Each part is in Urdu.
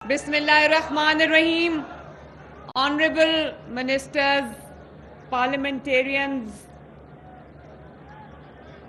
Bismillahirrahmanirrahim. Honorable Ministers, Parliamentarians,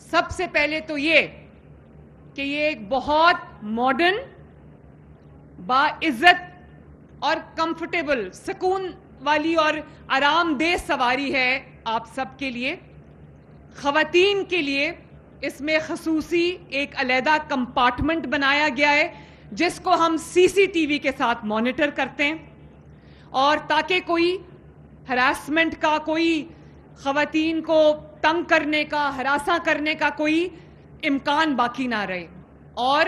سب سے پہلے تو یہ کہ یہ ایک بہت ماڈرن، باعزت اور کمفرٹیبل، سکون والی اور آرام دہ سواری ہے آپ سب کے لیے. خواتین کے لیے اس میں خصوصی ایک علیحدہ کمپارٹمنٹ بنایا گیا ہے جس کو ہم سی سی ٹی وی کے ساتھ مانیٹر کرتے ہیں، اور تاکہ کوئی ہراسمنٹ کا، کوئی خواتین کو تنگ کرنے کا، ہراساں کرنے کا کوئی امکان باقی نہ رہے. اور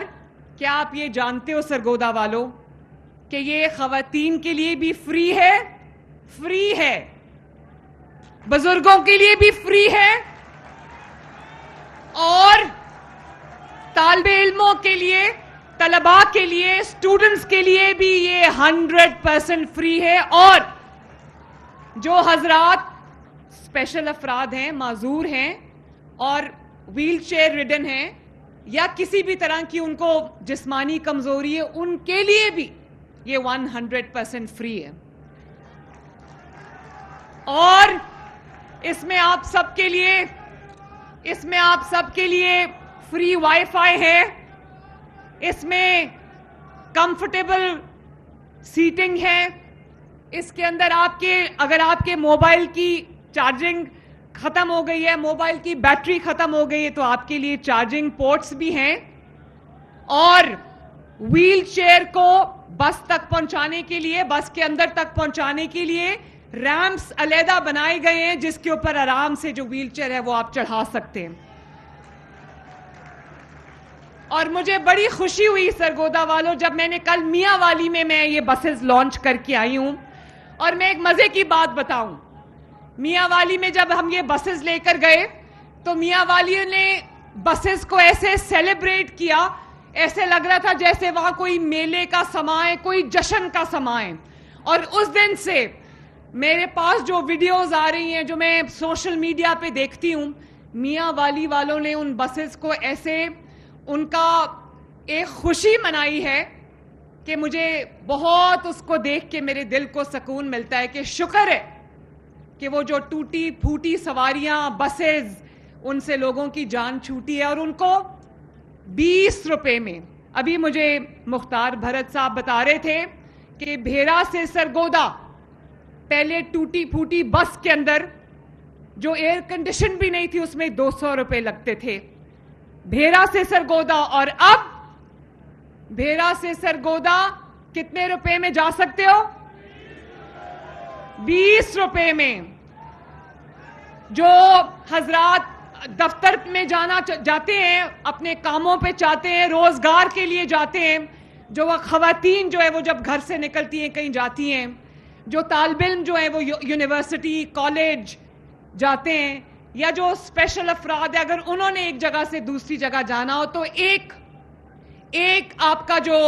کیا آپ یہ جانتے ہو سرگودا والوں کہ یہ خواتین کے لیے بھی فری ہے، فری ہے، بزرگوں کے لیے بھی فری ہے، اور طالب علموں کے لیے، طلباء کے لیے، اسٹوڈنٹس کے لیے بھی یہ 100% فری ہے. اور جو حضرات اسپیشل افراد ہیں، معذور ہیں اور ویل چیئر ریڈن ہیں یا کسی بھی طرح کی ان کو جسمانی کمزوری ہے، ان کے لیے بھی یہ 100% فری ہے. اور اس میں آپ سب کے لیے فری وائی فائی ہے، اس میں کمفرٹیبل سیٹنگ ہے. اس کے اندر اگر آپ کے موبائل کی چارجنگ ختم ہو گئی ہے، موبائل کی بیٹری ختم ہو گئی ہے، تو آپ کے لیے چارجنگ پورٹس بھی ہیں. اور ویل چیئر کو بس تک پہنچانے کے لیے، بس کے اندر تک پہنچانے کے لیے ریمپس علیحدہ بنائے گئے ہیں جس کے اوپر آرام سے جو ویل چیئر ہے وہ آپ چڑھا سکتے ہیں. اور مجھے بڑی خوشی ہوئی سرگودا والوں جب میں نے کل میاں والی میں یہ بسز لانچ کر کے آئی ہوں. اور میں ایک مزے کی بات بتاؤں، میاں والی میں جب ہم یہ بسز لے کر گئے تو میاں والی نے بسز کو ایسے سیلیبریٹ کیا، ایسے لگ رہا تھا جیسے وہاں کوئی میلے کا سماں ہے، کوئی جشن کا سماں ہے. اور اس دن سے میرے پاس جو ویڈیوز آ رہی ہیں، جو میں سوشل میڈیا پہ دیکھتی ہوں، میاں والی والوں نے ان بسز کو ایسے ان کا ایک خوشی منائی ہے کہ مجھے بہت اس کو دیکھ کے میرے دل کو سکون ملتا ہے کہ شکر ہے کہ وہ جو ٹوٹی پھوٹی سواریاں، بسز، ان سے لوگوں کی جان چھوٹی ہے. اور ان کو 20 روپے میں، ابھی مجھے مختار بھرت صاحب بتا رہے تھے کہ بھیرا سے سرگودا پہلے ٹوٹی پھوٹی بس کے اندر جو ایئر کنڈیشن بھی نہیں تھی اس میں 200 روپے لگتے تھے بھیرا سے سرگودا. اور اب بھیرا سے سرگودا کتنے روپے میں جا سکتے ہو؟ 20 روپے میں. جو حضرات دفتر میں جاتے ہیں، اپنے کاموں پہ چاہتے ہیں، روزگار کے لیے جاتے ہیں، جو وہ خواتین جو ہے وہ جب گھر سے نکلتی ہیں کہیں جاتی ہیں، جو طالب علم جو ہیں وہ یونیورسٹی کالج جاتے ہیں، یا جو اسپیشل افراد ہیں، اگر انہوں نے ایک جگہ سے دوسری جگہ جانا ہو تو ایک آپ کا جو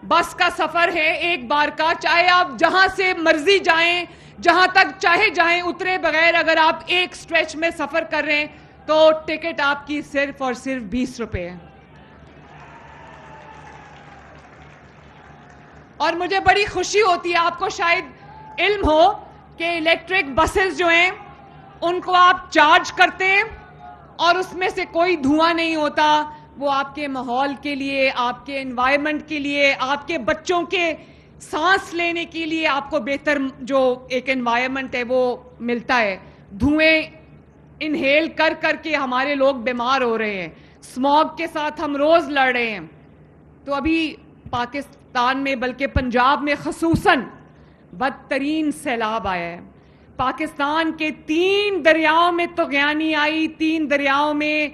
بس کا سفر ہے ایک بار کا، چاہے آپ جہاں سے مرضی جائیں، جہاں تک چاہے جائیں، اترے بغیر اگر آپ ایک سٹریچ میں سفر کر رہے ہیں تو ٹکٹ آپ کی صرف اور صرف 20 روپے ہے. اور مجھے بڑی خوشی ہوتی ہے، آپ کو شاید علم ہو کہ الیکٹرک بسز جو ہیں ان کو آپ چارج کرتے ہیں اور اس میں سے کوئی دھواں نہیں ہوتا. وہ آپ کے ماحول کے لیے، آپ کے انوائرمنٹ کے لیے، آپ کے بچوں کے سانس لینے کے لیے آپ کو بہتر جو ایک انوائرمنٹ ہے وہ ملتا ہے. دھوئیں انہیل کر کر کے ہمارے لوگ بیمار ہو رہے ہیں، اسموگ کے ساتھ ہم روز لڑ رہے ہیں. تو ابھی پاکستان میں، بلکہ پنجاب میں خصوصاً بدترین سیلاب آیا ہے. پاکستان کے 3 دریاؤں میں طغیانی آئی، 3 دریاؤں میں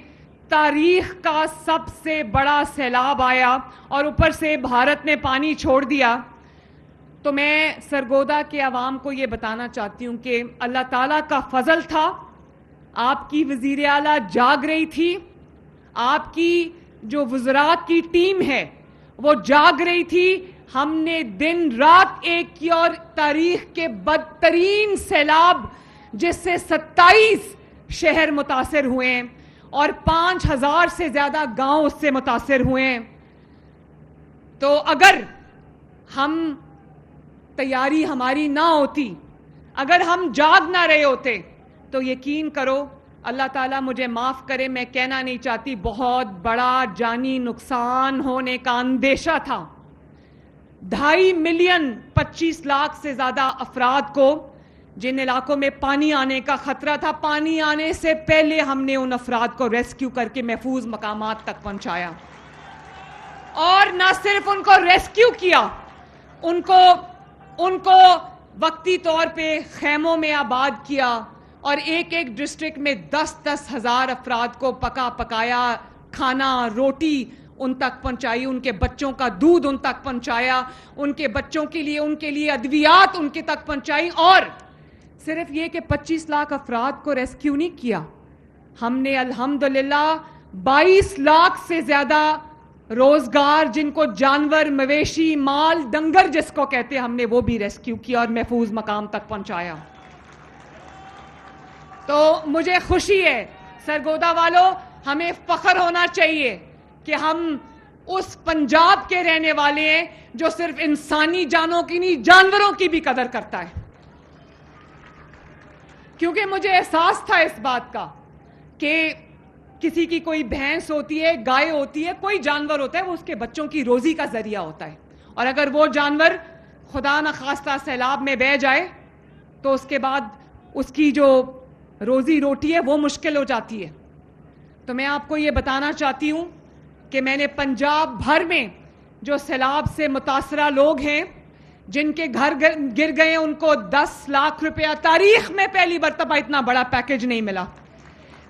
تاریخ کا سب سے بڑا سیلاب آیا، اور اوپر سے بھارت نے پانی چھوڑ دیا. تو میں سرگودا کے عوام کو یہ بتانا چاہتی ہوں کہ اللہ تعالیٰ کا فضل تھا، آپ کی وزیر اعلیٰ جاگ رہی تھی، آپ کی جو وزراء کی ٹیم ہے وہ جاگ رہی تھی. ہم نے دن رات ایک کی، اور تاریخ کے بدترین سیلاب جس سے 27 شہر متاثر ہوئے ہیں اور 5000 سے زیادہ گاؤں اس سے متاثر ہوئے ہیں. تو اگر تیاری ہماری نہ ہوتی، اگر ہم جاگ نہ رہے ہوتے، تو یقین کرو اللہ تعالیٰ مجھے معاف کرے, میں کہنا نہیں چاہتی, بہت بڑا جانی نقصان ہونے کا اندیشہ تھا. 2.5 ملین 25 لاکھ سے زیادہ افراد کو جن علاقوں میں پانی آنے کا خطرہ تھا, پانی آنے سے پہلے ہم نے ان افراد کو ریسکیو کر کے محفوظ مقامات تک پہنچایا. اور نہ صرف ان کو ریسکیو کیا, ان کو وقتی طور پہ خیموں میں آباد کیا, اور ایک ایک ڈسٹرکٹ میں 10-10 ہزار افراد کو پکا پکایا کھانا, روٹی ان تک پہنچائی, ان کے بچوں کا دودھ ان تک پہنچایا, ان کے بچوں کے لیے ادویات ان کے تک پہنچائی. اور صرف یہ کہ 25 لاکھ افراد کو ریسکیو نہیں کیا, ہم نے الحمدللہ 22 لاکھ سے زیادہ روزگار, جن کو جانور, مویشی, مال ڈنگر جس کو کہتے, ہم نے وہ بھی ریسکیو کیا اور محفوظ مقام تک پہنچایا. تو مجھے خوشی ہے سرگودا والوں, ہمیں فخر ہونا چاہیے کہ ہم اس پنجاب کے رہنے والے ہیں جو صرف انسانی جانوں کی نہیں, جانوروں کی بھی قدر کرتا ہے. کیونکہ مجھے احساس تھا اس بات کا کہ کسی کی کوئی بھینس ہوتی ہے, گائے ہوتی ہے, کوئی جانور ہوتا ہے, وہ اس کے بچوں کی روزی کا ذریعہ ہوتا ہے, اور اگر وہ جانور خدا نخواستہ سیلاب میں بہہ جائے تو اس کے بعد اس کی جو روزی روٹی ہے وہ مشکل ہو جاتی ہے. تو میں آپ کو یہ بتانا چاہتی ہوں کہ میں نے پنجاب بھر میں جو سیلاب سے متاثرہ لوگ ہیں, جن کے گھر گر گئے, ان کو 10 لاکھ روپیہ, تاریخ میں پہلی مرتبہ اتنا بڑا پیکج نہیں ملا,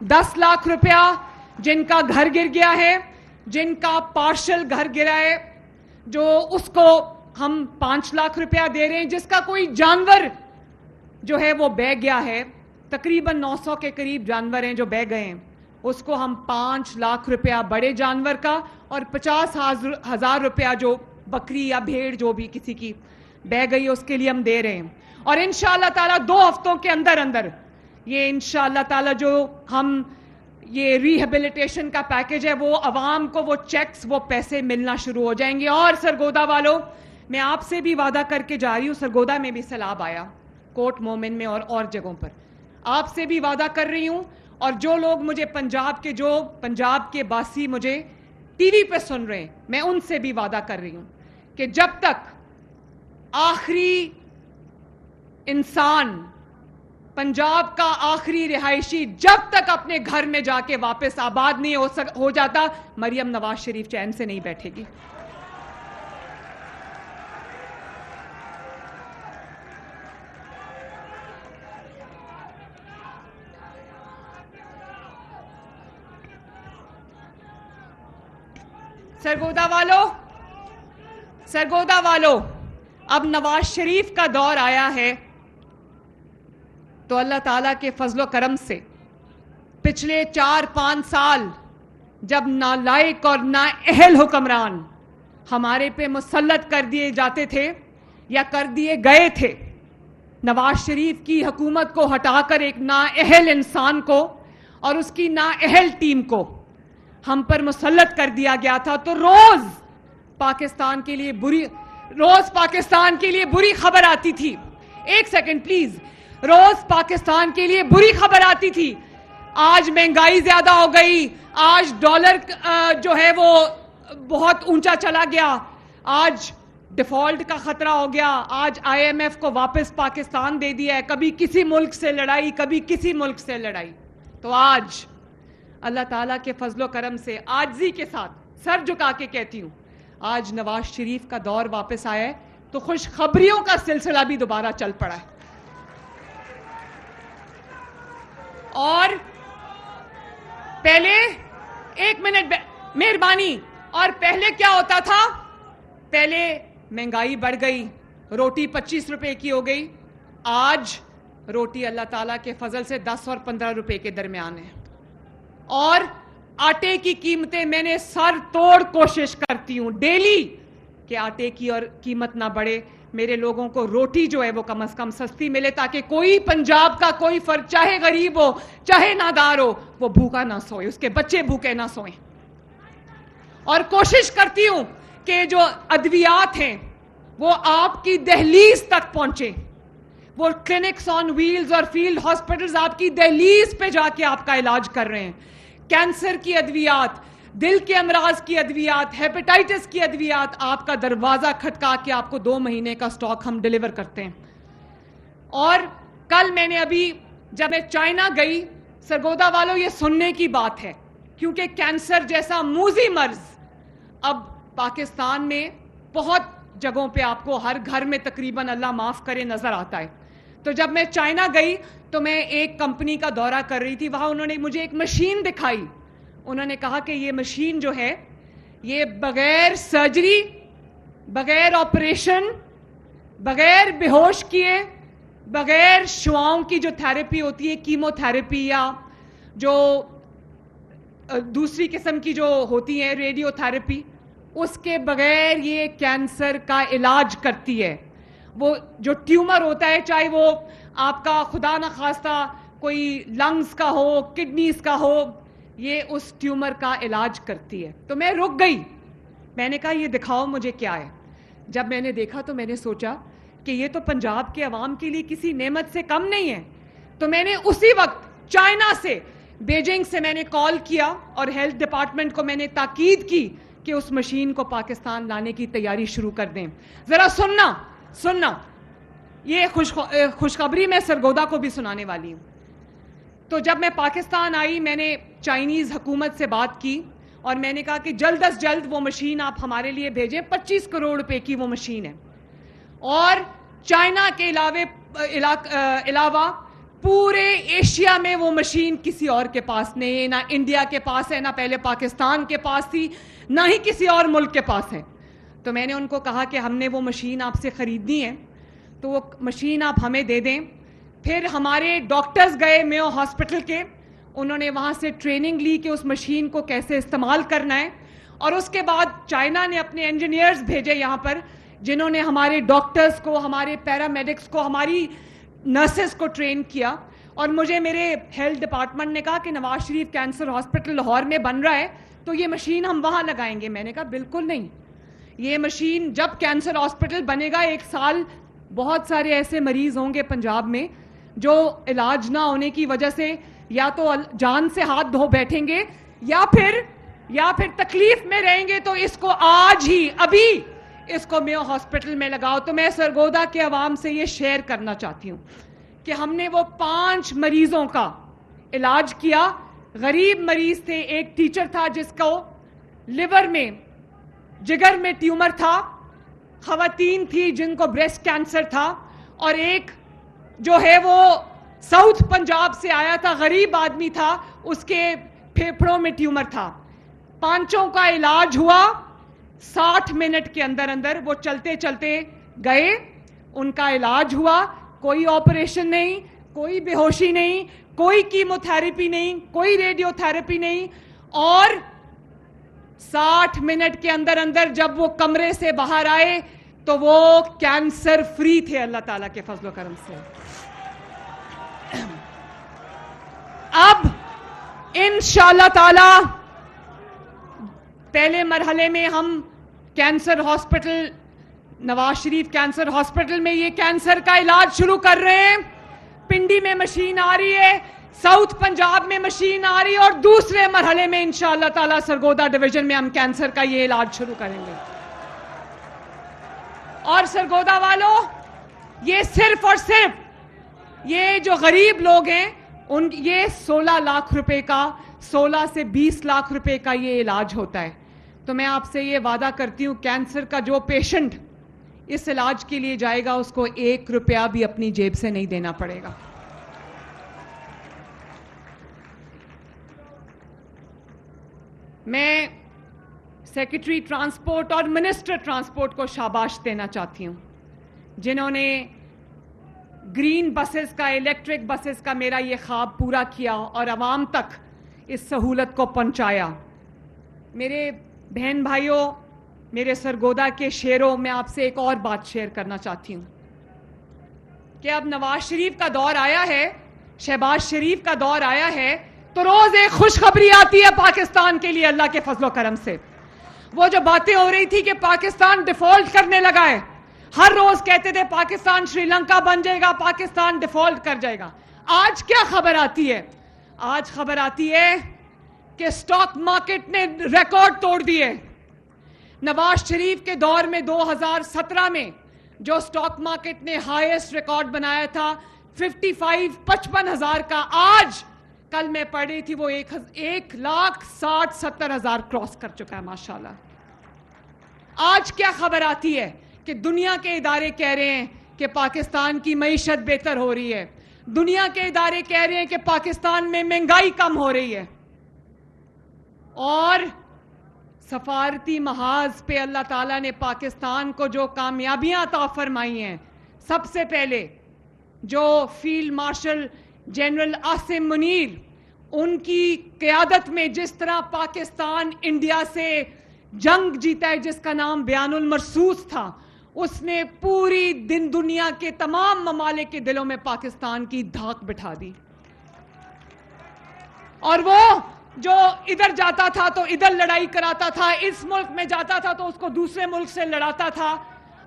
10 لاکھ روپیہ جن کا گھر گر گیا ہے, جن کا پارشل گھر گرا ہے, جو اس کو ہم 5 لاکھ روپیہ دے رہے ہیں, جس کا کوئی جانور جو ہے وہ بہہ گیا ہے, تقریباً 900 کے قریب جانور ہیں جو بہہ گئے ہیں, اس کو ہم 5 لاکھ روپیہ بڑے جانور کا اور 50,000 روپیہ جو بکری یا بھیڑ جو بھی کسی کی بہہ گئی اس کے لیے ہم دے رہے ہیں. اور انشاءاللہ تعالیٰ 2 ہفتوں کے اندر یہ انشاءاللہ تعالیٰ جو ہم یہ ریہیبلیٹیشن کا پیکج ہے, وہ عوام کو وہ چیکس, وہ پیسے ملنا شروع ہو جائیں گے. اور سرگودا والوں, میں آپ سے بھی وعدہ کر کے جا رہی ہوں, سرگودا میں بھی سیلاب آیا, کوٹ مومن میں اور جگہوں پر, آپ سے بھی وعدہ کر رہی ہوں, اور جو لوگ مجھے پنجاب کے باسی مجھے ٹی وی پہ سن رہے ہیں, میں ان سے بھی وعدہ کر رہی ہوں کہ جب تک آخری انسان, پنجاب کا آخری رہائشی جب تک اپنے گھر میں جا کے واپس آباد نہیں ہو جاتا, مریم نواز شریف چین سے نہیں بیٹھے گی. سرگودا والو, اب نواز شریف کا دور آیا ہے, تو اللہ تعالیٰ کے فضل و کرم سے پچھلے 4-5 سال جب نالائق اور نااہل حکمران ہمارے پہ مسلط کر دیے جاتے تھے یا کر دیے گئے تھے, نواز شریف کی حکومت کو ہٹا کر ایک نااہل انسان کو اور اس کی نااہل ٹیم کو ہم پر مسلط کر دیا گیا تھا. تو روز پاکستان کے لیے بری خبر آتی تھی. ایک سیکنڈ پلیز, روز پاکستان کے لیے بری خبر آتی تھی. آج مہنگائی زیادہ ہو گئی, آج ڈالر جو ہے وہ بہت اونچا چلا گیا, آج ڈیفالٹ کا خطرہ ہو گیا, آج IMF کو واپس پاکستان دے دیا ہے, کبھی کسی ملک سے لڑائی, کبھی کسی ملک سے لڑائی. تو آج اللہ تعالیٰ کے فضل و کرم سے عاجزی کے ساتھ سر جھکا کے کہتی ہوں, آج نواز شریف کا دور واپس آیا ہے, تو خوشخبریوں کا سلسلہ بھی دوبارہ چل پڑا ہے. اور پہلے, ایک منٹ مہربانی, اور پہلے کیا ہوتا تھا, پہلے مہنگائی بڑھ گئی, روٹی 25 روپے کی ہو گئی, آج روٹی اللہ تعالیٰ کے فضل سے 10 اور 15 روپے کے درمیان ہے. اور آٹے کی قیمتیں, میں نے سر توڑ کوشش کرتی ہوں ڈیلی کہ آٹے کی اور قیمت نہ بڑھے, میرے لوگوں کو روٹی جو ہے وہ کم از کم سستی ملے, تاکہ کوئی پنجاب کا کوئی فرد, چاہے غریب ہو چاہے نادار ہو, وہ بھوکا نہ سوئے, اس کے بچے بھوکے نہ سوئیں. اور کوشش کرتی ہوں کہ جو ادویات ہیں وہ آپ کی دہلیز تک پہنچے, وہ کلینکس آن ویلز اور فیلڈ ہاسپٹلز آپ کی دہلیز پہ جا کے آپ کا علاج کر رہے ہیں. کینسر کی ادویات, دل کے امراض کی ادویات, ہیپیٹائٹس کی ادویات آپ کا دروازہ کھٹکا کے آپ کو 2 مہینے کا سٹاک ہم ڈیلیور کرتے ہیں. اور کل میں نے ابھی جب میں چائنا گئی, سرگودا والوں یہ سننے کی بات ہے کیونکہ کینسر جیسا موذی مرض اب پاکستان میں بہت جگہوں پہ آپ کو ہر گھر میں تقریباً اللہ معاف کرے نظر آتا ہے. تو جب میں چائنا گئی تو میں ایک کمپنی کا دورہ کر رہی تھی, وہاں انہوں نے مجھے ایک مشین دکھائی. انہوں نے کہا کہ یہ مشین جو ہے یہ بغیر سرجری, بغیر آپریشن, بغیر بے ہوش کیے, بغیر شعاؤں کی جو تھیراپی ہوتی ہے, کیمو تھیراپی یا جو دوسری قسم کی جو ہوتی ہے ریڈیو تھیراپی, اس کے بغیر یہ کینسر کا علاج کرتی ہے. وہ جو ٹیومر ہوتا ہے, چاہے وہ آپ کا خدا نخواستہ کوئی لنگز کا ہو, کڈنیز کا ہو, یہ اس ٹیومر کا علاج کرتی ہے. تو میں رک گئی, میں نے کہا یہ دکھاؤ مجھے کیا ہے. جب میں نے دیکھا تو میں نے سوچا کہ یہ تو پنجاب کے عوام کے لیے کسی نعمت سے کم نہیں ہے. تو میں نے اسی وقت چائنا سے, بیجنگ سے میں نے کال کیا اور ہیلتھ ڈپارٹمنٹ کو میں نے تاکید کی کہ اس مشین کو پاکستان لانے کی تیاری شروع کر دیں. ذرا سننا یہ خوشخبری میں سرگودا کو بھی سنانے والی ہوں. تو جب میں پاکستان آئی میں نے چائنیز حکومت سے بات کی اور میں نے کہا کہ جلد از جلد وہ مشین آپ ہمارے لیے بھیجیں. 25 کروڑ روپے کی وہ مشین ہے, اور چائنا کے علاوہ پورے ایشیا میں وہ مشین کسی اور کے پاس نہیں ہے. نہ انڈیا کے پاس ہے, نہ پہلے پاکستان کے پاس تھی, نہ ہی کسی اور ملک کے پاس ہے. تو میں نے ان کو کہا کہ ہم نے وہ مشین آپ سے خریدنی ہے تو وہ مشین آپ ہمیں دے دیں. پھر ہمارے ڈاکٹرز گئے میو ہاسپٹل کے, انہوں نے وہاں سے ٹریننگ لی کہ اس مشین کو کیسے استعمال کرنا ہے. اور اس کے بعد چائنا نے اپنے انجینئرز بھیجے یہاں پر, جنہوں نے ہمارے ڈاکٹرز کو, ہمارے پیرامیڈکس کو, ہماری نرسز کو ٹرین کیا. اور مجھے میرے ہیلتھ ڈپارٹمنٹ نے کہا کہ نواز شریف کینسر ہاسپٹل لاہور میں بن رہا ہے تو یہ مشین ہم وہاں لگائیں گے. میں نے کہا بالکل نہیں, یہ مشین جب کینسر ہاسپٹل بنے گا 1 سال بہت سارے ایسے مریض ہوں گے پنجاب میں جو علاج نہ ہونے کی وجہ سے یا تو جان سے ہاتھ دھو بیٹھیں گے یا پھر تکلیف میں رہیں گے. تو اس کو آج ہی ابھی اس کو میو ہاسپٹل میں لگاؤ. تو میں سرگودا کے عوام سے یہ شیئر کرنا چاہتی ہوں کہ ہم نے وہ 5 مریضوں کا علاج کیا. غریب مریض تھے, ایک ٹیچر تھا جس کو لیور میں, جگر میں ٹیومر تھا, خواتین تھی جن کو بریسٹ کینسر تھا, اور ایک جو ہے وہ ساؤتھ پنجاب سے آیا تھا, غریب آدمی تھا, اس کے پھیپھڑوں میں ٹیومر تھا. 5 کا علاج ہوا 60 منٹ کے اندر. وہ چلتے چلتے گئے, ان کا علاج ہوا, کوئی آپریشن نہیں, کوئی بے ہوشی نہیں, کوئی کیمو تھیراپی نہیں, کوئی ریڈیو تھیراپی نہیں. اور 60 منٹ کے اندر جب وہ کمرے سے باہر آئے تو وہ کینسر فری تھے اللہ تعالیٰ کے فضل و کرم سے. اب انشاءاللہ تعالی پہلے مرحلے میں ہم cancer hospital, Nawaz Sharif cancer hospital میں یہ کینسر کا علاج شروع کر رہے ہیں. پنڈی میں مشین آ رہی ہے, ساؤتھ پنجاب میں مشین آ رہی ہے, اور دوسرے مرحلے میں انشاءاللہ تعالی سرگودا ڈویژن میں ہم کینسر کا یہ علاج شروع کریں گے. اور سرگودا والوں, یہ صرف اور صرف یہ جو غریب لوگ ہیں یہ 16 لاکھ روپے کا, 16 سے 20 لاکھ روپے کا یہ علاج ہوتا ہے. تو میں آپ سے یہ وعدہ کرتی ہوں کینسر کا جو پیشنٹ اس علاج کے لیے جائے گا اس کو 1 روپیہ بھی اپنی جیب سے نہیں دینا پڑے گا. میں سیکرٹری ٹرانسپورٹ اور منسٹر ٹرانسپورٹ کو شاباش دینا چاہتی ہوں جنہوں نے گرین بسز کا, الیکٹرک بسز کا میرا یہ خواب پورا کیا اور عوام تک اس سہولت کو پہنچایا. میرے بہن بھائیوں, میرے سرگودا کے شیروں, میں آپ سے ایک اور بات شیئر کرنا چاہتی ہوں کہ اب نواز شریف کا دور آیا ہے, شہباز شریف کا دور آیا ہے, تو روز ایک خوشخبری آتی ہے پاکستان کے لیے اللہ کے فضل و کرم سے. وہ جو باتیں ہو رہی تھی کہ پاکستان ڈیفالٹ کرنے لگا ہے, ہر روز کہتے تھے پاکستان شری لنکا بن جائے گا, پاکستان ڈیفالٹ کر جائے گا. آج کیا خبر آتی ہے؟ آج خبر آتی ہے کہ سٹاک مارکیٹ نے ریکارڈ توڑ دیے. نواز شریف کے دور میں 2017 میں جو سٹاک مارکیٹ نے ہائیسٹ ریکارڈ بنایا تھا 55,000 کا, آج کل میں پڑھ رہی تھی وہ 1,60,70,000 کراس کر چکا ہے ماشاءاللہ. آج کیا خبر آتی ہے کہ دنیا کے ادارے کہہ رہے ہیں کہ پاکستان کی معیشت بہتر ہو رہی ہے, دنیا کے ادارے کہہ رہے ہیں کہ پاکستان میں مہنگائی کم ہو رہی ہے. اور سفارتی محاذ پہ اللہ تعالیٰ نے پاکستان کو جو کامیابیاں عطا فرمائی ہیں, سب سے پہلے جو field marshal general Asim Munir ان کی قیادت میں جس طرح پاکستان انڈیا سے جنگ جیتا ہے جس کا نام بیان المرصوص تھا, اس نے پوری دنیا کے تمام ممالک کے دلوں میں پاکستان کی دھاک بٹھا دی. اور وہ جو ادھر جاتا تھا تو ادھر لڑائی کراتا تھا, اس ملک میں جاتا تھا تو اس کو دوسرے ملک سے لڑاتا تھا,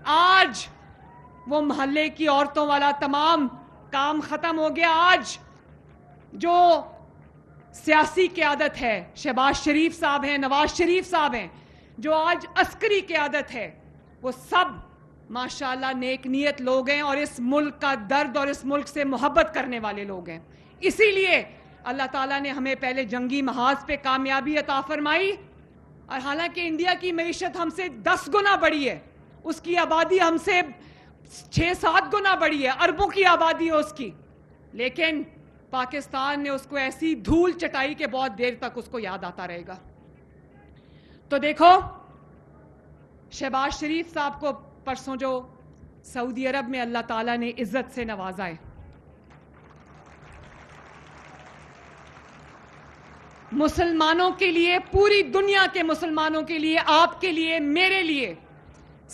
آج وہ محلے کی عورتوں والا تمام کام ختم ہو گیا. آج جو سیاسی قیادت ہے, شہباز شریف صاحب ہیں, نواز شریف صاحب ہیں, جو آج عسکری قیادت ہے, وہ سب ماشاءاللہ نیک نیت لوگ ہیں اور اس ملک کا درد اور اس ملک سے محبت کرنے والے لوگ ہیں. اسی لیے اللہ تعالیٰ نے ہمیں پہلے جنگی محاذ پہ کامیابی عطا فرمائی. اور حالانکہ انڈیا کی معیشت ہم سے 10 گنا بڑی ہے, اس کی آبادی ہم سے 6-7 گنا بڑی ہے, اربوں کی آبادی ہے اس کی, لیکن پاکستان نے اس کو ایسی دھول چٹائی کہ بہت دیر تک اس کو یاد آتا رہے گا. تو دیکھو شہباز شریف صاحب کو پرسوں جو سعودی عرب میں اللہ تعالیٰ نے عزت سے نوازا ہے, مسلمانوں کے لیے, پوری دنیا کے مسلمانوں کے لیے, آپ کے لیے, میرے لیے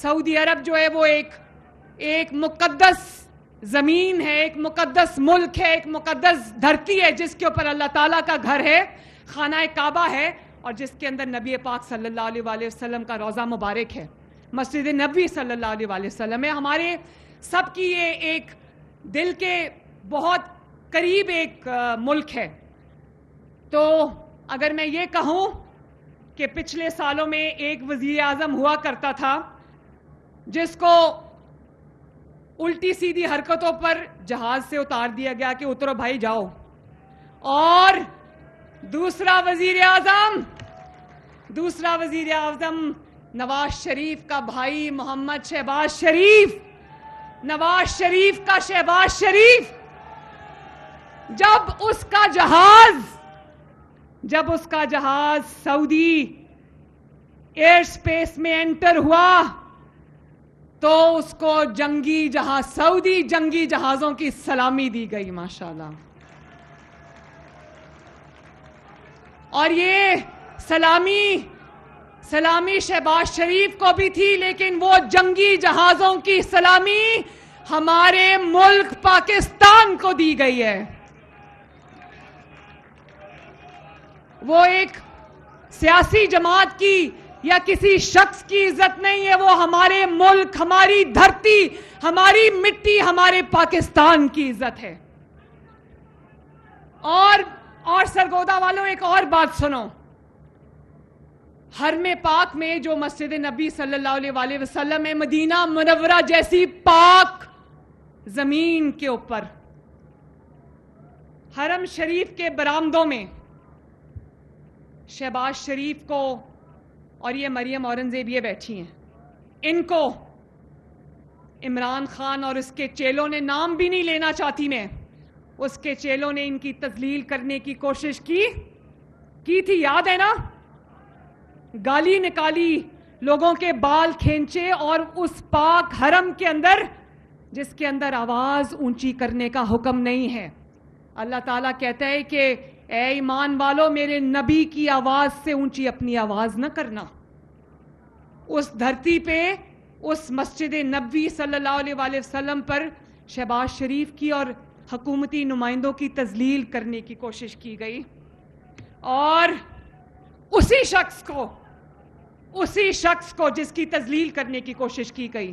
سعودی عرب جو ہے وہ ایک مقدس زمین ہے, ایک مقدس ملک ہے, ایک مقدس دھرتی ہے جس کے اوپر اللہ تعالیٰ کا گھر ہے, خانہ کعبہ ہے, اور جس کے اندر نبی پاک صلی اللہ علیہ وآلہ وسلم کا روضہ مبارک ہے, مسجد نبوی صلی اللہ علیہ وآلہ وسلم ہے. ہمارے سب کی یہ ایک دل کے بہت قریب ایک ملک ہے. تو اگر میں یہ کہوں کہ پچھلے سالوں میں ایک وزیر اعظم ہوا کرتا تھا جس کو الٹی سیدھی حرکتوں پر جہاز سے اتار دیا گیا کہ اترو بھائی جاؤ, اور دوسرا وزیر اعظم نواز شریف کا بھائی محمد شہباز شریف, نواز شریف کا شہباز شریف, جب اس کا جہاز سعودی ایئر سپیس میں انٹر ہوا تو اس کو سعودی جنگی جہازوں کی سلامی دی گئی ماشاءاللہ. اور یہ سلامی شہباز شریف کو بھی تھی, لیکن وہ جنگی جہازوں کی سلامی ہمارے ملک پاکستان کو دی گئی ہے. وہ ایک سیاسی جماعت کی یا کسی شخص کی عزت نہیں ہے, وہ ہمارے ملک, ہماری دھرتی, ہماری مٹی, ہمارے پاکستان کی عزت ہے. اور سرگودا والوں ایک اور بات سنو, حرم پاک میں جو مسجد نبی صلی اللہ علیہ وآلہ وسلم ہے, مدینہ منورہ جیسی پاک زمین کے اوپر, حرم شریف کے برآمدوں میں شہباز شریف کو, اور یہ مریم اورنگزیب یہ بیٹھی ہیں, ان کو عمران خان اور اس کے چیلوں نے, نام بھی نہیں لینا چاہتی میں, اس کے چیلوں نے ان کی تذلیل کرنے کی کوشش کی تھی, یاد ہے نا, گالی نکالی, لوگوں کے بال کھینچے, اور اس پاک حرم کے اندر جس کے اندر آواز اونچی کرنے کا حکم نہیں ہے. اللہ تعالیٰ کہتا ہے کہ اے ایمان والو, میرے نبی کی آواز سے اونچی اپنی آواز نہ کرنا. اس دھرتی پہ, اس مسجد نبوی صلی اللہ علیہ وآلہ وسلم پر شہباز شریف کی اور حکومتی نمائندوں کی تذلیل کرنے کی کوشش کی گئی, اور اسی شخص کو جس کی تذلیل کرنے کی کوشش کی گئی,